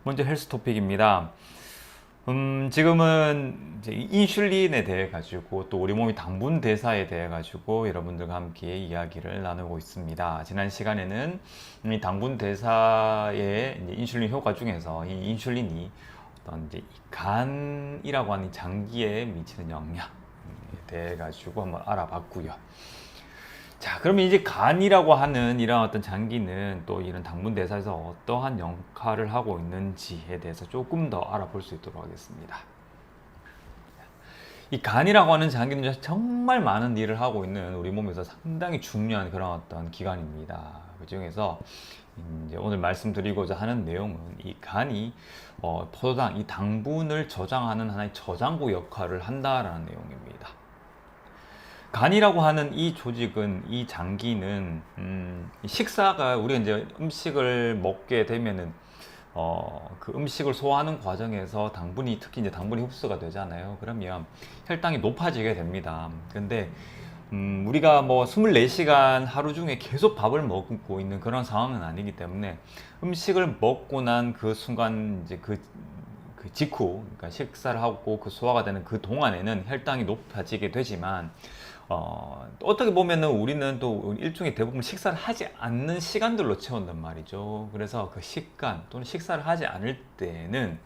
먼저 헬스 토픽입니다. 지금은 이제 인슐린에 대해 가지고 또 우리 몸이 당분 대사에 대해 가지고 여러분들과 함께 이야기를 나누고 있습니다. 지난 시간에는 이 당분 대사의 이제 인슐린 효과 중에서 이 인슐린이 어떤 이제 이 간이라고 하는 장기에 미치는 영향에 대해 가지고 한번 알아봤고요. 자, 그러면 이제 간이라고 하는 이런 어떤 장기는 또 이런 당분 대사에서 어떠한 역할을 하고 있는지에 대해서 조금 더 알아볼 수 있도록 하겠습니다. 이 간이라고 하는 장기는 정말 많은 일을 하고 있는 우리 몸에서 상당히 중요한 그런 어떤 기관입니다. 그 중에서 이제 오늘 말씀드리고자 하는 내용은 이 간이 포도당, 이 당분을 저장하는 하나의 저장고 역할을 한다라는 내용입니다. 간이라고 하는 이 조직은, 이 장기는 식사가 우리가 이제 음식을 먹게 되면은 그 음식을 소화하는 과정에서 당분이, 특히 이제 당분이 흡수가 되잖아요. 그러면 혈당이 높아지게 됩니다. 근데 우리가 뭐 24시간 하루 중에 계속 밥을 먹고 있는 그런 상황은 아니기 때문에 음식을 먹고 난 그 순간 이제 그 직후, 그러니까 식사를 하고 그 소화가 되는 그 동안에는 혈당이 높아지게 되지만 어떻게 보면은 우리는 또 일종의 대부분 식사를 하지 않는 시간들로 채운단 말이죠. 그래서 그 식간 또는 식사를 하지 않을 때는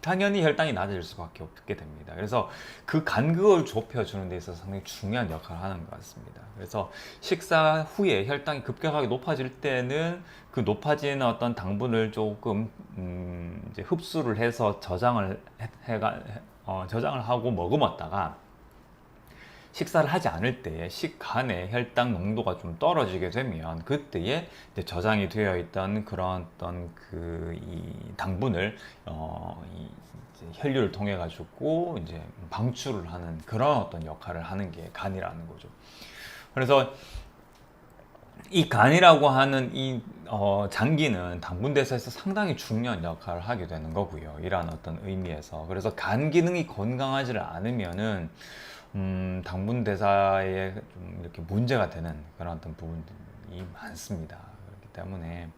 당연히 혈당이 낮아질 수밖에 없게 됩니다. 그래서 그 간극을 좁혀주는 데 있어서 상당히 중요한 역할을 하는 것 같습니다. 그래서 식사 후에 혈당이 급격하게 높아질 때는 그 높아지는 어떤 당분을 조금 이제 흡수를 해서 저장을 하고 머금었다가 식사를 하지 않을 때에 식간의 혈당 농도가 좀 떨어지게 되면 그때에 이제 저장이 되어 있던 그런 어떤 이 당분을 이 이제 혈류를 통해 가지고 이제 방출을 하는 그런 어떤 역할을 하는 게 간이라는 거죠. 그래서 이 간이라고 하는 이 장기는 당분 대사에서 상당히 중요한 역할을 하게 되는 거고요. 이러한 어떤 의미에서. 그래서 간 기능이 건강하지 않으면은 당분 대사에 좀 이렇게 문제가 되는 그런 어떤 부분들이 많습니다. 그렇기 때문에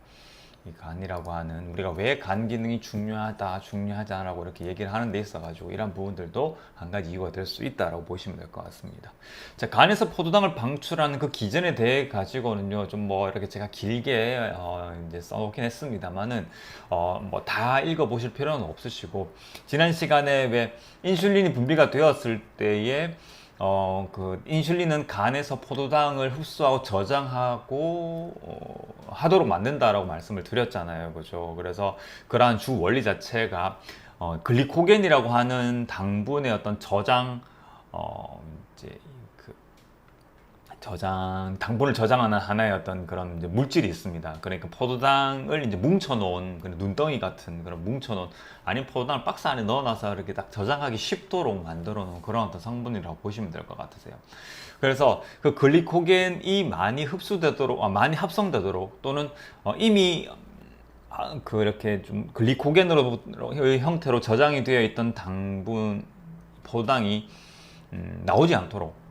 이 간이라고 하는, 우리가 왜 간 기능이 중요하다, 중요하지 않라고 이렇게 얘기를 하는 데 있어가지고 이런 부분들도 한 가지 이유가 될 수 있다라고 보시면 될 것 같습니다. 자, 간에서 포도당을 방출하는 그 기전에 대해 가지고는요, 좀 뭐 이렇게 제가 길게 이제 써놓긴 했습니다만은 뭐 다 읽어보실 필요는 없으시고, 지난 시간에 왜 인슐린이 분비가 되었을 때에 그 인슐린은 간에서 포도당을 흡수하고 저장하고 하도록 만든다라고 말씀을 드렸잖아요. 그죠? 그래서 그러한 주 원리 자체가 글리코겐이라고 하는 당분의 어떤 저장 이제 당분을 저장하는 하나의 어떤 그런 이제 물질이 있습니다. 그러니까 포도당을 이제 뭉쳐놓은 그런 눈덩이 같은 그런 뭉쳐놓은, 아니면 포도당을 박스 안에 넣어놔서 이렇게 딱 저장하기 쉽도록 만들어 놓은 그런 어떤 성분이라고 보시면 될 것 같으세요. 그래서 그 글리코겐이 많이 흡수되도록, 많이 합성되도록, 또는 이미 그렇게 좀 글리코겐으로 형태로 저장이 되어 있던 당분, 포도당이 나오지 않도록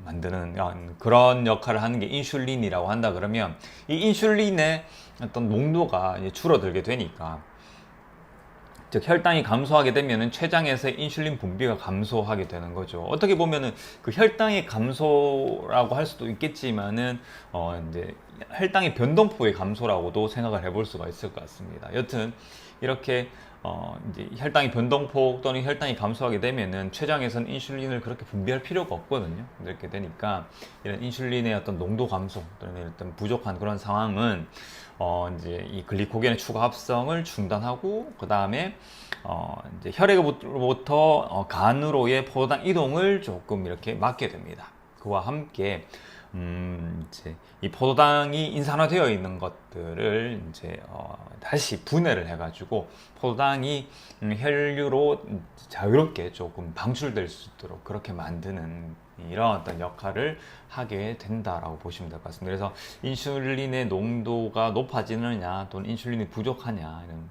만드는 그런 역할을 하는 게 인슐린이라고 한다 그러면, 이 인슐린의 어떤 농도가 이제 줄어들게 되니까, 즉 혈당이 감소하게 되면은 췌장에서 인슐린 분비가 감소하게 되는 거죠. 어떻게 보면은 그 혈당의 감소라고 할 수도 있겠지만은 이제 혈당의 변동폭의 감소라고도 생각을 해볼 수가 있을 것 같습니다. 여튼 이렇게 이제 혈당이 변동폭 또는 혈당이 감소하게 되면은 췌장에서는 인슐린을 그렇게 분비할 필요가 없거든요. 이렇게 되니까 이런 인슐린의 어떤 농도 감소 또는 어떤 부족한 그런 상황은 이제 이 글리코겐의 추가 합성을 중단하고, 그 다음에 이제 혈액으로부터 간으로의 포도당 이동을 조금 이렇게 막게 됩니다. 그와 함께 이제 이 포도당이 인산화되어 있는 것들을 이제 다시 분해를 해가지고 포도당이 혈류로 자유롭게 조금 방출될 수 있도록 그렇게 만드는 이런 어떤 역할을 하게 된다라고 보시면 될 것 같습니다. 그래서 인슐린의 농도가 높아지느냐 또는 인슐린이 부족하냐, 이런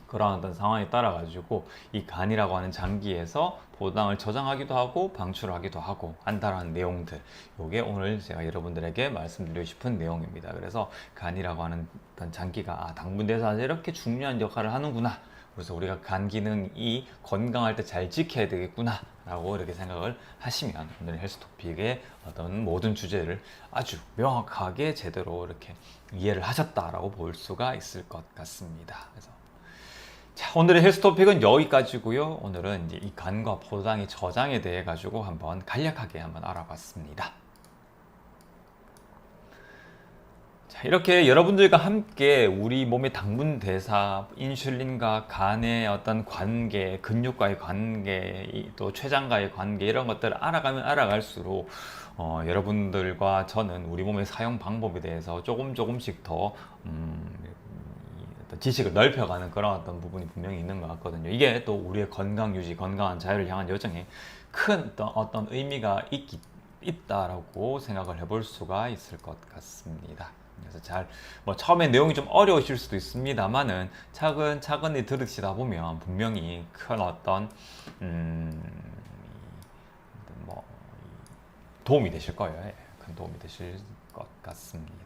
그러한 어떤 상황에 따라 가지고 이 간이라고 하는 장기에서 포도당을 저장하기도 하고 방출하기도 하고 한다라는 내용들, 요게 오늘 제가 여러분들에게 말씀드리고 싶은 내용입니다. 그래서 간이라고 하는 어떤 장기가 당분 대사에서 이렇게 중요한 역할을 하는구나, 그래서 우리가 간 기능이 건강할 때 잘 지켜야 되겠구나 라고 이렇게 생각을 하시면 오늘 헬스토픽의 어떤 모든 주제를 아주 명확하게 제대로 이렇게 이해를 하셨다라고 볼 수가 있을 것 같습니다. 그래서 자, 오늘의 헬스토픽은 여기까지고요. 오늘은 이제 이 간과 포도당의 저장에 대해 가지고 한번 간략하게 한번 알아봤습니다. 자, 이렇게 여러분들과 함께 우리 몸의 당분 대사, 인슐린과 간의 어떤 관계, 근육과의 관계, 또 췌장과의 관계, 이런 것들을 알아가면 알아갈수록 여러분들과 저는 우리 몸의 사용 방법에 대해서 조금씩 더 어떤 지식을 넓혀가는 그런 어떤 부분이 분명히 있는 것 같거든요. 이게 또 우리의 건강 유지, 건강한 자유를 향한 여정에 큰 어떤 의미가 있다라고 생각을 해볼 수가 있을 것 같습니다. 그래서 처음에 내용이 좀 어려우실 수도 있습니다만은 차근차근히 들으시다 보면 분명히 큰 어떤, 뭐, 도움이 되실 거예요. 큰 도움이 되실 것 같습니다.